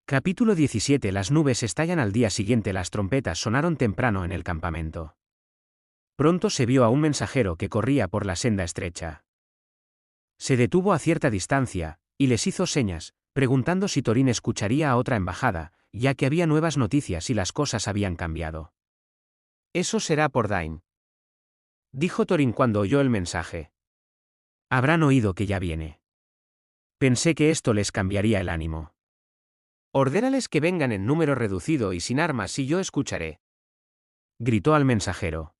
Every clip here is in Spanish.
Capítulo 17. Las nubes estallan al día siguiente. Las trompetas sonaron temprano en el campamento. Pronto se vio a un mensajero que corría por la senda estrecha. Se detuvo a cierta distancia, y les hizo señas, preguntando si Thorin escucharía a otra embajada, ya que había nuevas noticias y las cosas habían cambiado. «Eso será por Dain», dijo Thorin cuando oyó el mensaje. «Habrán oído que ya viene. Pensé que esto les cambiaría el ánimo. Ordénales que vengan en número reducido y sin armas y yo escucharé», gritó al mensajero.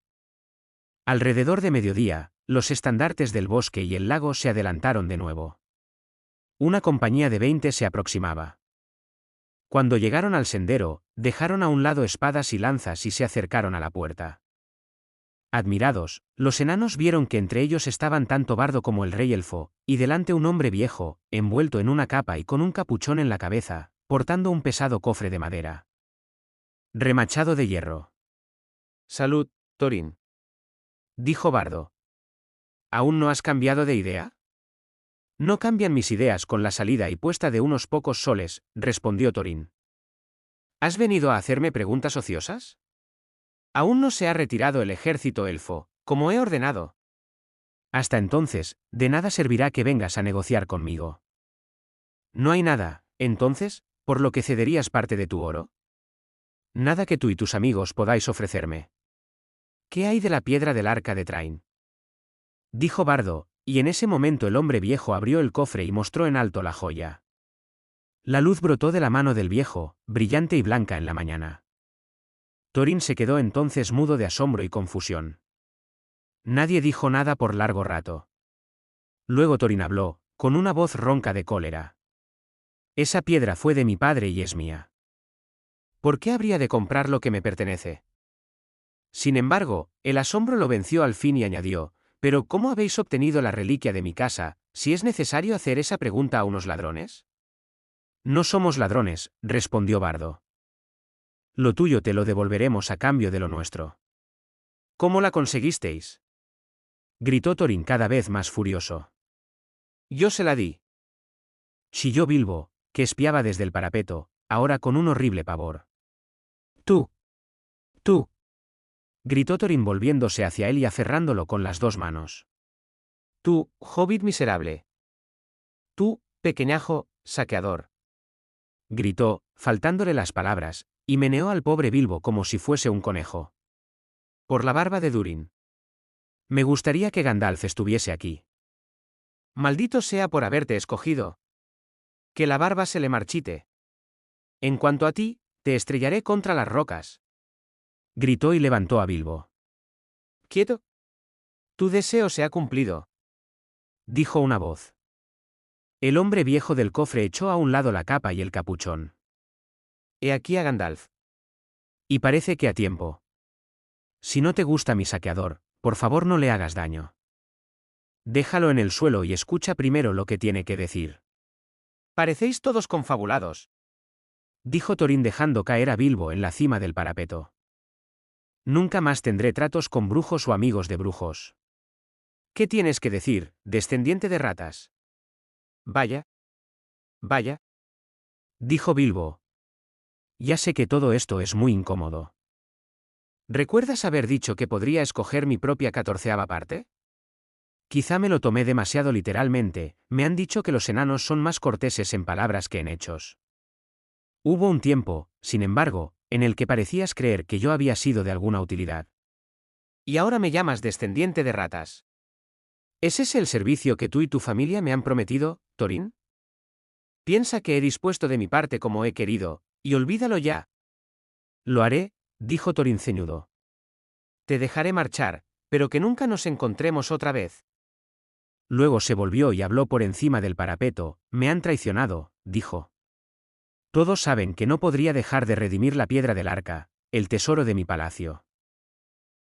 Alrededor de mediodía, los estandartes del bosque y el lago se adelantaron de nuevo. Una compañía de 20 se aproximaba. Cuando llegaron al sendero, dejaron a un lado espadas y lanzas y se acercaron a la puerta. Admirados, los enanos vieron que entre ellos estaban tanto Bardo como el rey elfo, y delante un hombre viejo, envuelto en una capa y con un capuchón en la cabeza, portando un pesado cofre de madera remachado de hierro. «Salud, Thorin», dijo Bardo. «¿Aún no has cambiado de idea?» «No cambian mis ideas con la salida y puesta de unos pocos soles», respondió Thorin. «¿Has venido a hacerme preguntas ociosas? Aún no se ha retirado el ejército elfo, como he ordenado. Hasta entonces, de nada servirá que vengas a negociar conmigo. No hay nada, entonces, por lo que cederías parte de tu oro. Nada que tú y tus amigos podáis ofrecerme. ¿Qué hay de la piedra del arca de Train?», dijo Bardo, y en ese momento el hombre viejo abrió el cofre y mostró en alto la joya. La luz brotó de la mano del viejo, brillante y blanca en la mañana. Thorin se quedó entonces mudo de asombro y confusión. Nadie dijo nada por largo rato. Luego Thorin habló, con una voz ronca de cólera. «Esa piedra fue de mi padre y es mía. ¿Por qué habría de comprar lo que me pertenece?» Sin embargo, el asombro lo venció al fin y añadió: «¿Pero cómo habéis obtenido la reliquia de mi casa, si es necesario hacer esa pregunta a unos ladrones?» «No somos ladrones», respondió Bardo. «Lo tuyo te lo devolveremos a cambio de lo nuestro». «¿Cómo la conseguisteis?», gritó Thorin cada vez más furioso. «Yo se la di», chilló Bilbo, que espiaba desde el parapeto, ahora con un horrible pavor. «Tú. Tú», gritó Thorin volviéndose hacia él y aferrándolo con las dos manos. «Tú, hobbit miserable. Tú, pequeñajo, saqueador», gritó, faltándole las palabras, y meneó al pobre Bilbo como si fuese un conejo. «Por la barba de Durin. Me gustaría que Gandalf estuviese aquí. Maldito sea por haberte escogido. Que la barba se le marchite. En cuanto a ti, te estrellaré contra las rocas», gritó y levantó a Bilbo. «Quieto. Tu deseo se ha cumplido», dijo una voz. El hombre viejo del cofre echó a un lado la capa y el capuchón. «He aquí a Gandalf. Y parece que a tiempo. Si no te gusta mi saqueador, por favor no le hagas daño. Déjalo en el suelo y escucha primero lo que tiene que decir». «Parecéis todos confabulados», dijo Thorin dejando caer a Bilbo en la cima del parapeto. «Nunca más tendré tratos con brujos o amigos de brujos. ¿Qué tienes que decir, descendiente de ratas?» «Vaya. Vaya», dijo Bilbo. «Ya sé que todo esto es muy incómodo. ¿Recuerdas haber dicho que podría escoger mi propia 14ª parte? Quizá me lo tomé demasiado literalmente. Me han dicho que los enanos son más corteses en palabras que en hechos. Hubo un tiempo, sin embargo, en el que parecías creer que yo había sido de alguna utilidad. Y ahora me llamas descendiente de ratas. ¿Es ese el servicio que tú y tu familia me han prometido, Thorin? Piensa que he dispuesto de mi parte como he querido, y olvídalo ya». «Lo haré», dijo Thorin ceñudo. «Te dejaré marchar, pero que nunca nos encontremos otra vez». Luego se volvió y habló por encima del parapeto. «Me han traicionado», dijo. «Todos saben que no podría dejar de redimir la piedra del arca, el tesoro de mi palacio.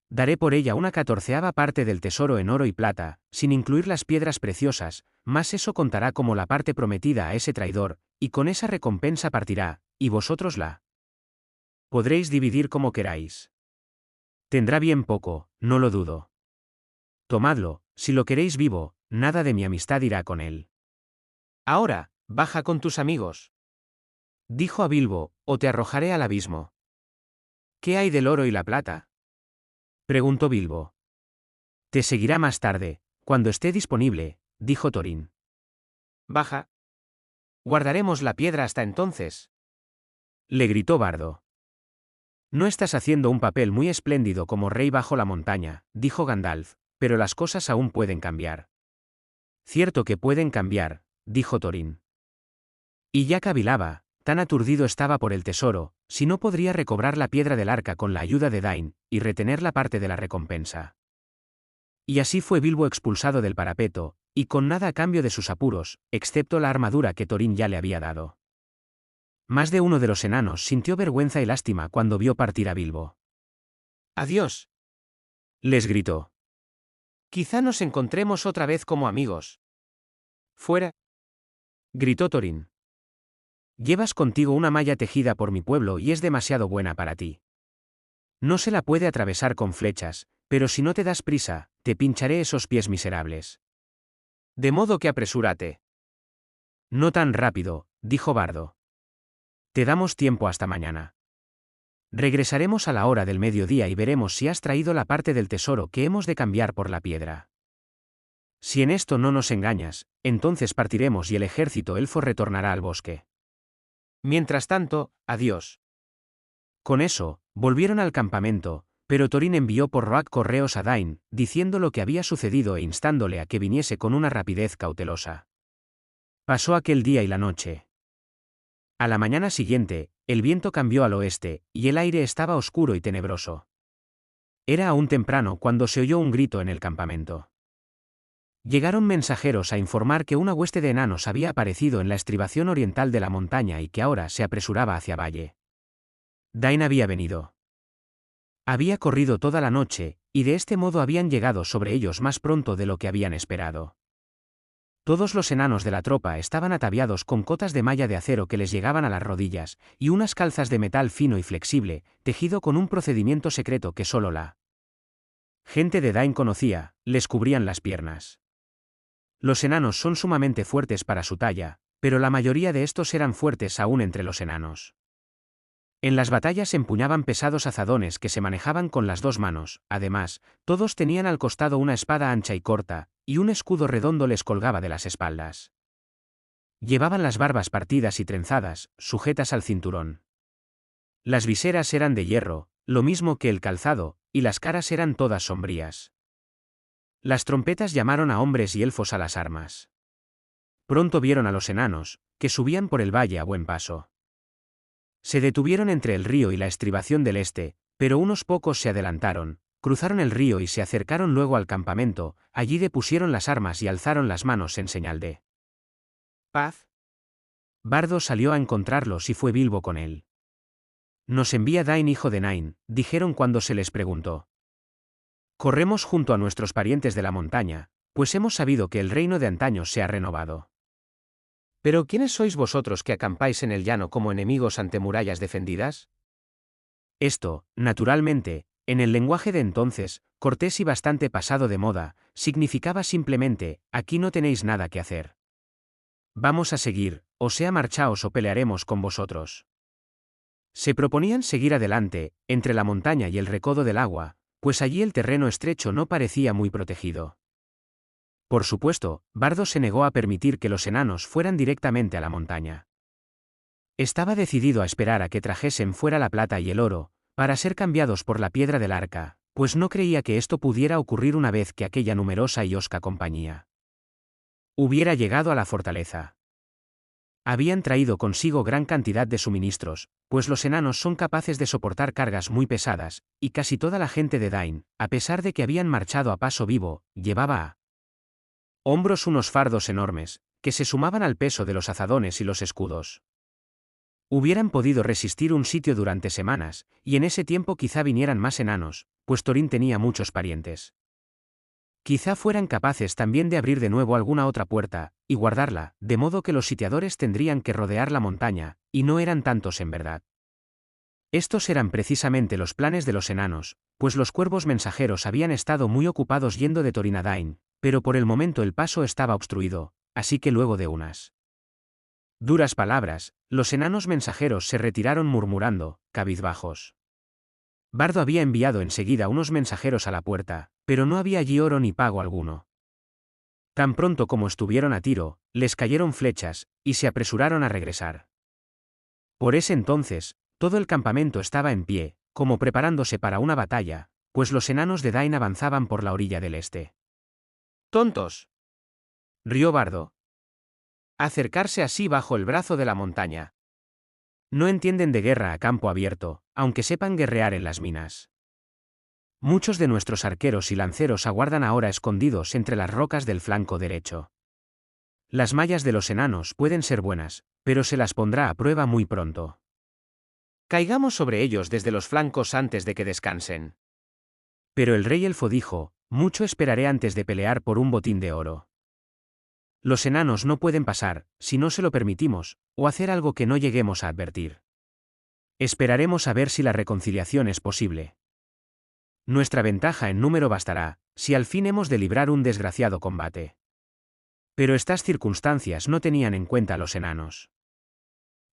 Daré por ella una 14ª parte del tesoro en oro y plata, sin incluir las piedras preciosas, mas eso contará como la parte prometida a ese traidor, y con esa recompensa partirá, y vosotros la podréis dividir como queráis. Tendrá bien poco, no lo dudo. Tomadlo, si lo queréis vivo, nada de mi amistad irá con él. Ahora, baja con tus amigos». dijo a Bilbo, o te arrojaré al abismo. ¿Qué hay del oro y la plata? Preguntó Bilbo. Te seguirá más tarde, cuando esté disponible, dijo Thorin. Baja. Guardaremos la piedra hasta entonces. Le gritó Bardo. No estás haciendo un papel muy espléndido como rey bajo la montaña, dijo Gandalf, pero las cosas aún pueden cambiar. Cierto que pueden cambiar, dijo Thorin. Y ya cavilaba, tan aturdido estaba por el tesoro, si no podría recobrar la piedra del arca con la ayuda de Dain, y retener la parte de la recompensa. Y así fue Bilbo expulsado del parapeto, y con nada a cambio de sus apuros, excepto la armadura que Thorin ya le había dado. Más de uno de los enanos sintió vergüenza y lástima cuando vio partir a Bilbo. «¡Adiós!», les gritó. «Quizá nos encontremos otra vez como amigos». «¡Fuera!», gritó Thorin. «Llevas contigo una malla tejida por mi pueblo y es demasiado buena para ti. No se la puede atravesar con flechas, pero si no te das prisa, te pincharé esos pies miserables. De modo que apresúrate». «No tan rápido», dijo Bardo. «Te damos tiempo hasta mañana. Regresaremos a la hora del mediodía y veremos si has traído la parte del tesoro que hemos de cambiar por la piedra. Si en esto no nos engañas, entonces partiremos y el ejército elfo retornará al bosque. Mientras tanto, adiós». Con eso, volvieron al campamento, pero Thorin envió por Roag correos a Dain, diciendo lo que había sucedido e instándole a que viniese con una rapidez cautelosa. Pasó aquel día y la noche. A la mañana siguiente, el viento cambió al oeste, y el aire estaba oscuro y tenebroso. Era aún temprano cuando se oyó un grito en el campamento. Llegaron mensajeros a informar que una hueste de enanos había aparecido en la estribación oriental de la montaña y que ahora se apresuraba hacia Valle. Dain había venido. Había corrido toda la noche, y de este modo habían llegado sobre ellos más pronto de lo que habían esperado. Todos los enanos de la tropa estaban ataviados con cotas de malla de acero que les llegaban a las rodillas, y unas calzas de metal fino y flexible, tejido con un procedimiento secreto que solo la gente de Dain conocía, les cubrían las piernas. Los enanos son sumamente fuertes para su talla, pero la mayoría de estos eran fuertes aún entre los enanos. En las batallas empuñaban pesados azadones que se manejaban con las dos manos, además, todos tenían al costado una espada ancha y corta, y un escudo redondo les colgaba de las espaldas. Llevaban las barbas partidas y trenzadas, sujetas al cinturón. Las viseras eran de hierro, lo mismo que el calzado, y las caras eran todas sombrías. Las trompetas llamaron a hombres y elfos a las armas. Pronto vieron a los enanos, que subían por el valle a buen paso. Se detuvieron entre el río y la estribación del este, pero unos pocos se adelantaron, cruzaron el río y se acercaron luego al campamento, allí depusieron las armas y alzaron las manos en señal de paz. Bardo salió a encontrarlos y fue Bilbo con él. «Nos envía Dain hijo de Nain», dijeron cuando se les preguntó. «Corremos junto a nuestros parientes de la montaña, pues hemos sabido que el reino de antaño se ha renovado». «¿Pero quiénes sois vosotros que acampáis en el llano como enemigos ante murallas defendidas?». Esto, naturalmente, en el lenguaje de entonces, cortés y bastante pasado de moda, significaba simplemente, aquí no tenéis nada que hacer. Vamos a seguir, o sea marchaos o pelearemos con vosotros. Se proponían seguir adelante, entre la montaña y el recodo del agua, pues allí el terreno estrecho no parecía muy protegido. Por supuesto, Bardo se negó a permitir que los enanos fueran directamente a la montaña. Estaba decidido a esperar a que trajesen fuera la plata y el oro, para ser cambiados por la piedra del arca, pues no creía que esto pudiera ocurrir una vez que aquella numerosa y hosca compañía hubiera llegado a la fortaleza. Habían traído consigo gran cantidad de suministros, pues los enanos son capaces de soportar cargas muy pesadas, y casi toda la gente de Dain, a pesar de que habían marchado a paso vivo, llevaba a hombros unos fardos enormes, que se sumaban al peso de los azadones y los escudos. Hubieran podido resistir un sitio durante semanas, y en ese tiempo quizá vinieran más enanos, pues Thorin tenía muchos parientes. Quizá fueran capaces también de abrir de nuevo alguna otra puerta, y guardarla, de modo que los sitiadores tendrían que rodear la montaña, y no eran tantos en verdad. Estos eran precisamente los planes de los enanos, pues los cuervos mensajeros habían estado muy ocupados yendo de Thorin a Dain, pero por el momento el paso estaba obstruido, así que luego de unas Duras palabras, los enanos mensajeros se retiraron murmurando, cabizbajos. Bardo había enviado enseguida unos mensajeros a la puerta, pero no había allí oro ni pago alguno. Tan pronto como estuvieron a tiro, les cayeron flechas, y se apresuraron a regresar. Por ese entonces, todo el campamento estaba en pie, como preparándose para una batalla, pues los enanos de Dain avanzaban por la orilla del este. ¡Tontos!, rió Bardo. Acercarse así bajo el brazo de la montaña. No entienden de guerra a campo abierto, aunque sepan guerrear en las minas. Muchos de nuestros arqueros y lanceros aguardan ahora escondidos entre las rocas del flanco derecho. Las mallas de los enanos pueden ser buenas, pero se las pondrá a prueba muy pronto. Caigamos sobre ellos desde los flancos antes de que descansen. Pero el rey elfo dijo, mucho esperaré antes de pelear por un botín de oro. Los enanos no pueden pasar, si no se lo permitimos, o hacer algo que no lleguemos a advertir. Esperaremos a ver si la reconciliación es posible. Nuestra ventaja en número bastará, si al fin hemos de librar un desgraciado combate. Pero estas circunstancias no tenían en cuenta a los enanos.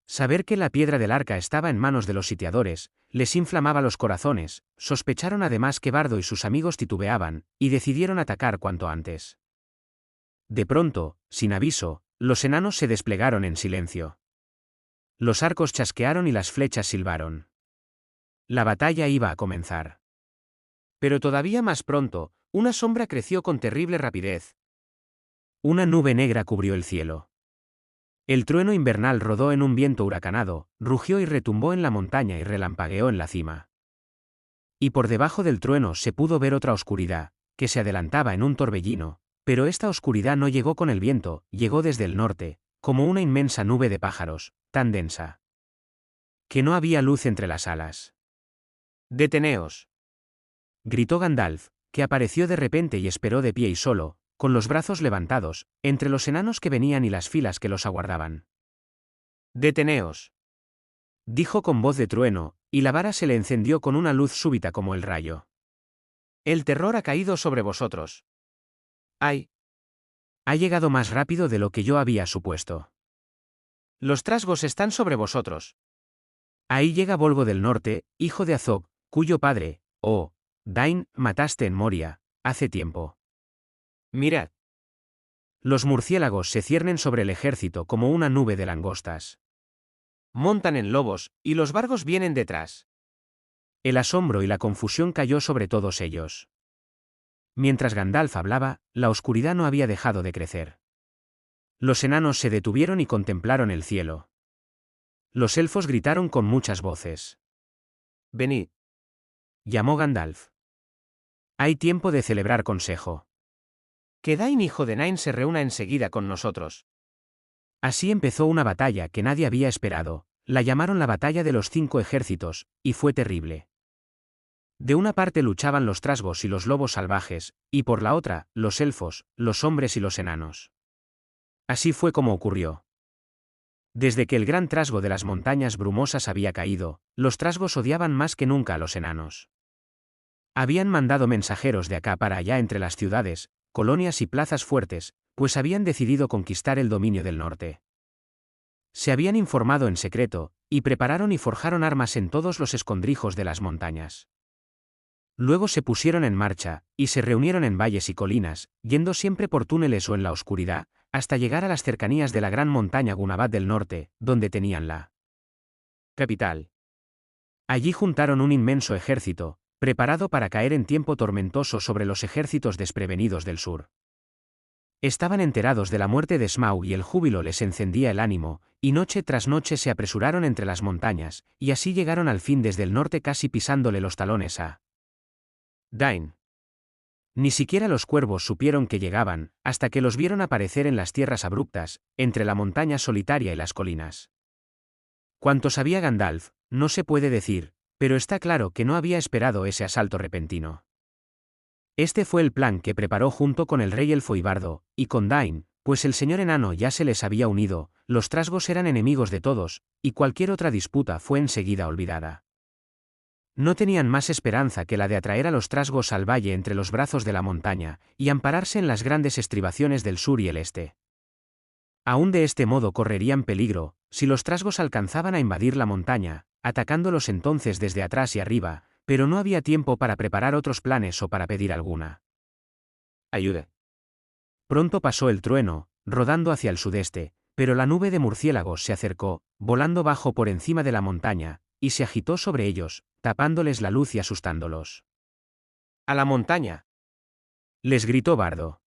Saber que la piedra del arca estaba en manos de los sitiadores, les inflamaba los corazones, sospecharon además que Bardo y sus amigos titubeaban, y decidieron atacar cuanto antes. De pronto, sin aviso, los enanos se desplegaron en silencio. Los arcos chasquearon y las flechas silbaron. La batalla iba a comenzar. Pero todavía más pronto, una sombra creció con terrible rapidez. Una nube negra cubrió el cielo. El trueno invernal rodó en un viento huracanado, rugió y retumbó en la montaña y relampagueó en la cima. Y por debajo del trueno se pudo ver otra oscuridad, que se adelantaba en un torbellino, pero esta oscuridad no llegó con el viento, llegó desde el norte, como una inmensa nube de pájaros, tan densa que no había luz entre las alas. «¡Deteneos!», gritó Gandalf, que apareció de repente y esperó de pie y solo, con los brazos levantados, entre los enanos que venían y las filas que los aguardaban. «¡Deteneos!», dijo con voz de trueno, y la vara se le encendió con una luz súbita como el rayo. «El terror ha caído sobre vosotros. ¡Ay! Ha llegado más rápido de lo que yo había supuesto. Los trasgos están sobre vosotros. Ahí llega Volgo del Norte, hijo de Azog, cuyo padre, oh, Dain, mataste en Moria, hace tiempo. Mirad. Los murciélagos se ciernen sobre el ejército como una nube de langostas. Montan en lobos, y los vargos vienen detrás». El asombro y la confusión cayó sobre todos ellos. Mientras Gandalf hablaba, la oscuridad no había dejado de crecer. Los enanos se detuvieron y contemplaron el cielo. Los elfos gritaron con muchas voces. «Venid», llamó Gandalf. «Hay tiempo de celebrar consejo. Que Dain hijo de Nain se reúna enseguida con nosotros». Así empezó una batalla que nadie había esperado, la llamaron la batalla de los 5 ejércitos, y fue terrible. De una parte luchaban los trasgos y los lobos salvajes, y por la otra, los elfos, los hombres y los enanos. Así fue como ocurrió. Desde que el gran trasgo de las montañas brumosas había caído, los trasgos odiaban más que nunca a los enanos. Habían mandado mensajeros de acá para allá entre las ciudades, colonias y plazas fuertes, pues habían decidido conquistar el dominio del norte. Se habían informado en secreto, y prepararon y forjaron armas en todos los escondrijos de las montañas. Luego se pusieron en marcha, y se reunieron en valles y colinas, yendo siempre por túneles o en la oscuridad, hasta llegar a las cercanías de la gran montaña Gunabat del norte, donde tenían la capital. Allí juntaron un inmenso ejército, preparado para caer en tiempo tormentoso sobre los ejércitos desprevenidos del sur. Estaban enterados de la muerte de Smaug y el júbilo les encendía el ánimo, y noche tras noche se apresuraron entre las montañas, y así llegaron al fin desde el norte casi pisándole los talones a Dain. Ni siquiera los cuervos supieron que llegaban, hasta que los vieron aparecer en las tierras abruptas, entre la montaña solitaria y las colinas. Cuánto sabía Gandalf, no se puede decir, pero está claro que no había esperado ese asalto repentino. Este fue el plan que preparó junto con el rey elfo y Bardo, y con Dain, pues el señor enano ya se les había unido, los trasgos eran enemigos de todos, y cualquier otra disputa fue enseguida olvidada. No tenían más esperanza que la de atraer a los trasgos al valle entre los brazos de la montaña, y ampararse en las grandes estribaciones del sur y el este. Aún de este modo correrían peligro, si los trasgos alcanzaban a invadir la montaña, atacándolos entonces desde atrás y arriba, pero no había tiempo para preparar otros planes o para pedir alguna ayuda. Pronto pasó el trueno, rodando hacia el sudeste, pero la nube de murciélagos se acercó, volando bajo por encima de la montaña, y se agitó sobre ellos, tapándoles la luz y asustándolos. ¡A la montaña! Les gritó Bardo.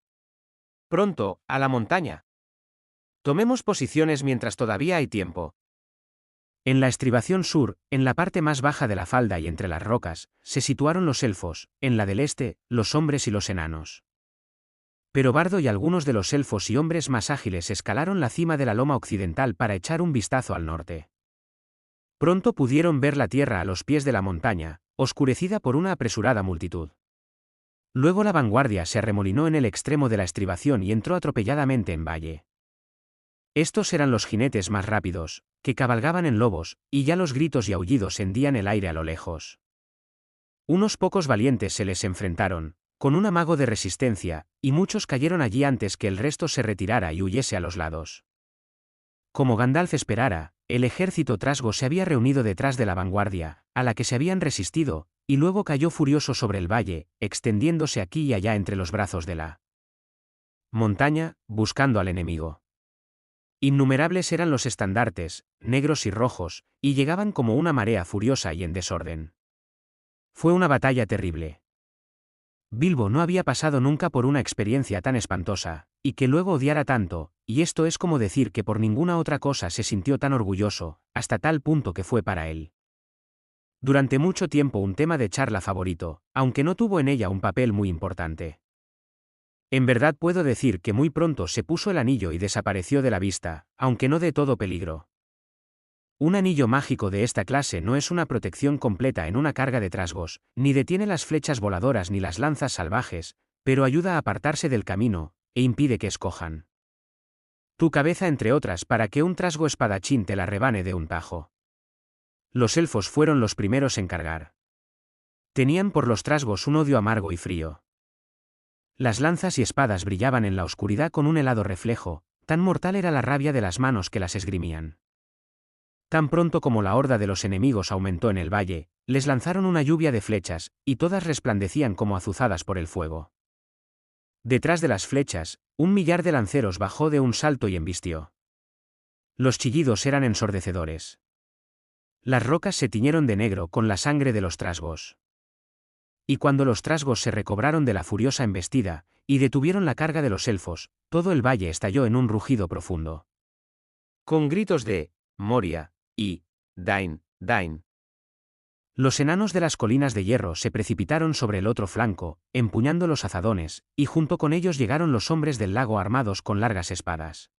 ¡Pronto, a la montaña! Tomemos posiciones mientras todavía hay tiempo. En la estribación sur, en la parte más baja de la falda y entre las rocas, se situaron los elfos, en la del este, los hombres y los enanos. Pero Bardo y algunos de los elfos y hombres más ágiles escalaron la cima de la loma occidental para echar un vistazo al norte. Pronto pudieron ver la tierra a los pies de la montaña, oscurecida por una apresurada multitud. Luego la vanguardia se arremolinó en el extremo de la estribación y entró atropelladamente en valle. Estos eran los jinetes más rápidos, que cabalgaban en lobos, y ya los gritos y aullidos hendían el aire a lo lejos. Unos pocos valientes se les enfrentaron, con un amago de resistencia, y muchos cayeron allí antes que el resto se retirara y huyese a los lados. Como Gandalf esperara, el ejército trasgo se había reunido detrás de la vanguardia, a la que se habían resistido, y luego cayó furioso sobre el valle, extendiéndose aquí y allá entre los brazos de la montaña, buscando al enemigo. Innumerables eran los estandartes, negros y rojos, y llegaban como una marea furiosa y en desorden. Fue una batalla terrible. Bilbo no había pasado nunca por una experiencia tan espantosa, y que luego odiara tanto, y esto es como decir que por ninguna otra cosa se sintió tan orgulloso, hasta tal punto que fue para él durante mucho tiempo un tema de charla favorito, aunque no tuvo en ella un papel muy importante. En verdad puedo decir que muy pronto se puso el anillo y desapareció de la vista, aunque no de todo peligro. Un anillo mágico de esta clase no es una protección completa en una carga de trasgos, ni detiene las flechas voladoras ni las lanzas salvajes, pero ayuda a apartarse del camino, e impide que escojan tu cabeza entre otras para que un trasgo espadachín te la rebane de un tajo. Los elfos fueron los primeros en cargar. Tenían por los trasgos un odio amargo y frío. Las lanzas y espadas brillaban en la oscuridad con un helado reflejo, tan mortal era la rabia de las manos que las esgrimían. Tan pronto como la horda de los enemigos aumentó en el valle, les lanzaron una lluvia de flechas, y todas resplandecían como azuzadas por el fuego. Detrás de las flechas, 1.000.000 de lanceros bajó de un salto y embistió. Los chillidos eran ensordecedores. Las rocas se tiñeron de negro con la sangre de los trasgos. Y cuando los trasgos se recobraron de la furiosa embestida, y detuvieron la carga de los elfos, todo el valle estalló en un rugido profundo. Con gritos de Moria y Dain, Dain. Los enanos de las colinas de hierro se precipitaron sobre el otro flanco, empuñando los azadones, y junto con ellos llegaron los hombres del lago armados con largas espadas.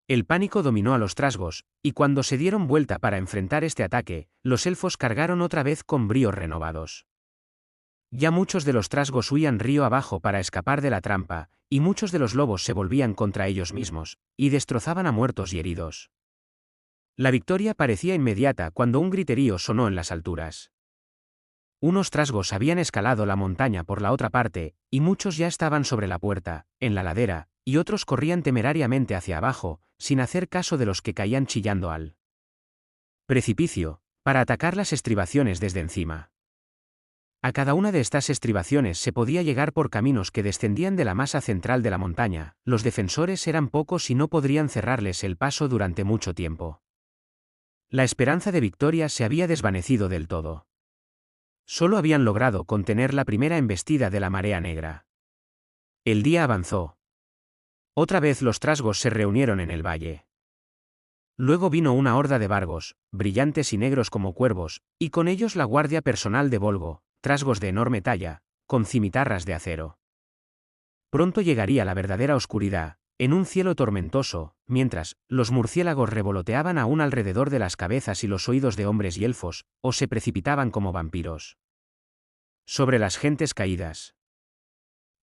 El pánico dominó a los trasgos, y cuando se dieron vuelta para enfrentar este ataque, los elfos cargaron otra vez con bríos renovados. Ya muchos de los trasgos huían río abajo para escapar de la trampa, y muchos de los lobos se volvían contra ellos mismos, y destrozaban a muertos y heridos. La victoria parecía inmediata cuando un griterío sonó en las alturas. Unos trasgos habían escalado la montaña por la otra parte, y muchos ya estaban sobre la puerta, en la ladera, y otros corrían temerariamente hacia abajo, sin hacer caso de los que caían chillando al precipicio, para atacar las estribaciones desde encima. A cada una de estas estribaciones se podía llegar por caminos que descendían de la masa central de la montaña, los defensores eran pocos y no podrían cerrarles el paso durante mucho tiempo. La esperanza de victoria se había desvanecido del todo. Solo habían logrado contener la primera embestida de la marea negra. El día avanzó. Otra vez los trasgos se reunieron en el valle. Luego vino una horda de vargos, brillantes y negros como cuervos, y con ellos la guardia personal de Bolgo, trasgos de enorme talla, con cimitarras de acero. Pronto llegaría la verdadera oscuridad, en un cielo tormentoso, mientras los murciélagos revoloteaban aún alrededor de las cabezas y los oídos de hombres y elfos, o se precipitaban como vampiros sobre las gentes caídas.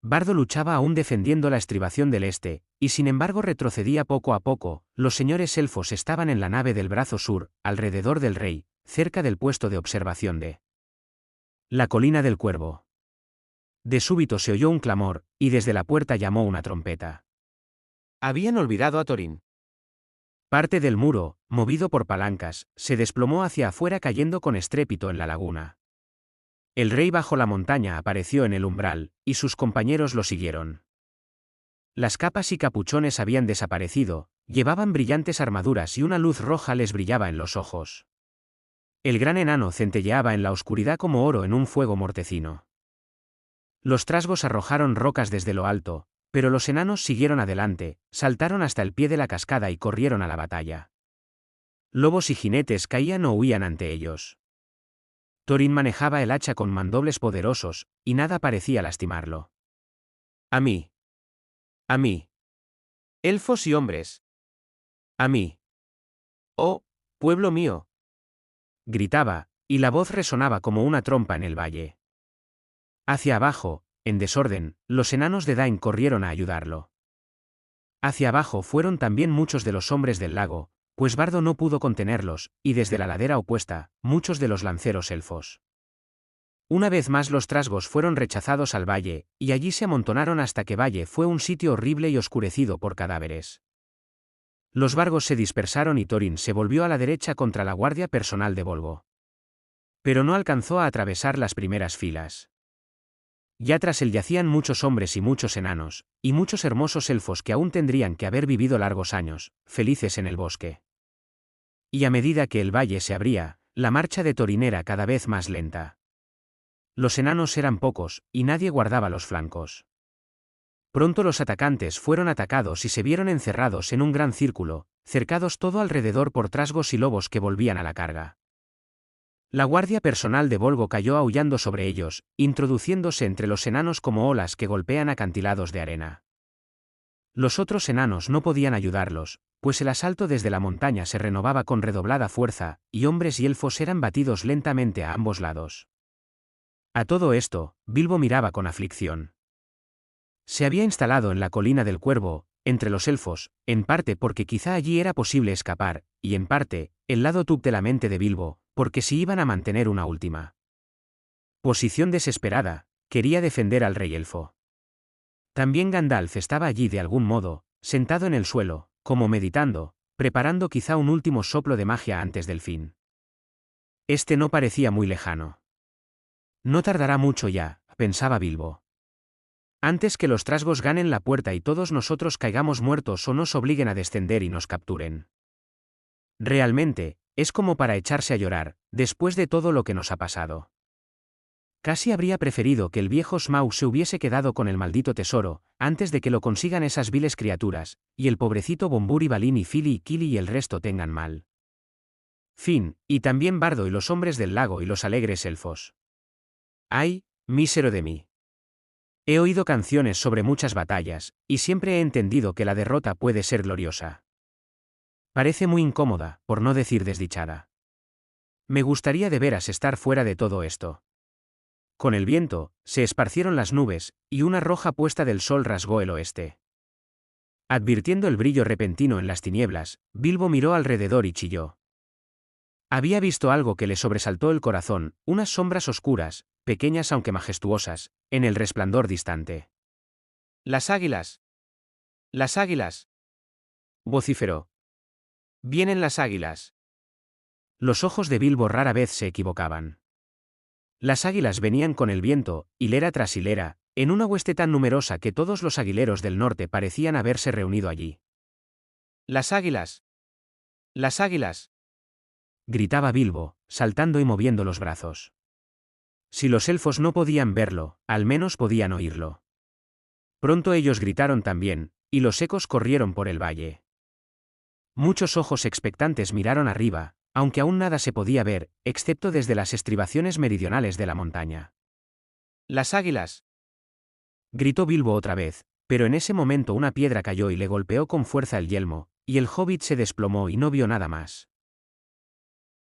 Bardo luchaba aún defendiendo la estribación del este, y sin embargo retrocedía poco a poco. Los señores elfos estaban en la nave del brazo sur, alrededor del rey, cerca del puesto de observación de la colina del Cuervo. De súbito se oyó un clamor, y desde la puerta llamó una trompeta. Habían olvidado a Thorin. Parte del muro, movido por palancas, se desplomó hacia afuera cayendo con estrépito en la laguna. El rey bajo la montaña apareció en el umbral, y sus compañeros lo siguieron. Las capas y capuchones habían desaparecido, llevaban brillantes armaduras y una luz roja les brillaba en los ojos. El gran enano centelleaba en la oscuridad como oro en un fuego mortecino. Los trasgos arrojaron rocas desde lo alto, pero los enanos siguieron adelante, saltaron hasta el pie de la cascada y corrieron a la batalla. Lobos y jinetes caían o huían ante ellos. Thorin manejaba el hacha con mandobles poderosos, y nada parecía lastimarlo. A mí. A mí. Elfos y hombres. A mí. Oh, pueblo mío. Gritaba, y la voz resonaba como una trompa en el valle. Hacia abajo, en desorden, los enanos de Dain corrieron a ayudarlo. Hacia abajo fueron también muchos de los hombres del lago, pues Bardo no pudo contenerlos, y desde la ladera opuesta, muchos de los lanceros elfos. Una vez más los trasgos fueron rechazados al valle, y allí se amontonaron hasta que Valle fue un sitio horrible y oscurecido por cadáveres. Los vargos se dispersaron y Thorin se volvió a la derecha contra la guardia personal de Volvo. Pero no alcanzó a atravesar las primeras filas. Ya tras él yacían muchos hombres y muchos enanos, y muchos hermosos elfos que aún tendrían que haber vivido largos años, felices en el bosque. Y a medida que el valle se abría, la marcha de Thorin era cada vez más lenta. Los enanos eran pocos, y nadie guardaba los flancos. Pronto los atacantes fueron atacados y se vieron encerrados en un gran círculo, cercados todo alrededor por trasgos y lobos que volvían a la carga. La guardia personal de Volgo cayó aullando sobre ellos, introduciéndose entre los enanos como olas que golpean acantilados de arena. Los otros enanos no podían ayudarlos, pues el asalto desde la montaña se renovaba con redoblada fuerza, y hombres y elfos eran batidos lentamente a ambos lados. A todo esto, Bilbo miraba con aflicción. Se había instalado en la colina del Cuervo, entre los elfos, en parte porque quizá allí era posible escapar, y en parte, el lado tub de la mente de Bilbo, porque si iban a mantener una última posición desesperada, quería defender al rey elfo. También Gandalf estaba allí de algún modo, sentado en el suelo, como meditando, preparando quizá un último soplo de magia antes del fin. Este no parecía muy lejano. No tardará mucho ya, pensaba Bilbo. Antes que los trasgos ganen la puerta y todos nosotros caigamos muertos o nos obliguen a descender y nos capturen. Realmente, es como para echarse a llorar, después de todo lo que nos ha pasado. Casi habría preferido que el viejo Smaug se hubiese quedado con el maldito tesoro, antes de que lo consigan esas viles criaturas, y el pobrecito Bombur y Balin y Fili y Kili y el resto tengan mal. Fin, y también Bardo y los hombres del lago y los alegres elfos. ¡Ay, mísero de mí! He oído canciones sobre muchas batallas, y siempre he entendido que la derrota puede ser gloriosa. Parece muy incómoda, por no decir desdichada. Me gustaría de veras estar fuera de todo esto. Con el viento, se esparcieron las nubes, y una roja puesta del sol rasgó el oeste. Advirtiendo el brillo repentino en las tinieblas, Bilbo miró alrededor y chilló. Había visto algo que le sobresaltó el corazón, unas sombras oscuras, pequeñas aunque majestuosas, en el resplandor distante. Las águilas. Las águilas. Vociferó. Vienen las águilas. Los ojos de Bilbo rara vez se equivocaban. Las águilas venían con el viento, hilera tras hilera, en una hueste tan numerosa que todos los aguileros del norte parecían haberse reunido allí. Las águilas. Las águilas. Gritaba Bilbo, saltando y moviendo los brazos. Si los elfos no podían verlo, al menos podían oírlo. Pronto ellos gritaron también, y los ecos corrieron por el valle. Muchos ojos expectantes miraron arriba, aunque aún nada se podía ver, excepto desde las estribaciones meridionales de la montaña. Las águilas. Gritó Bilbo otra vez, pero en ese momento una piedra cayó y le golpeó con fuerza el yelmo, y el hobbit se desplomó y no vio nada más.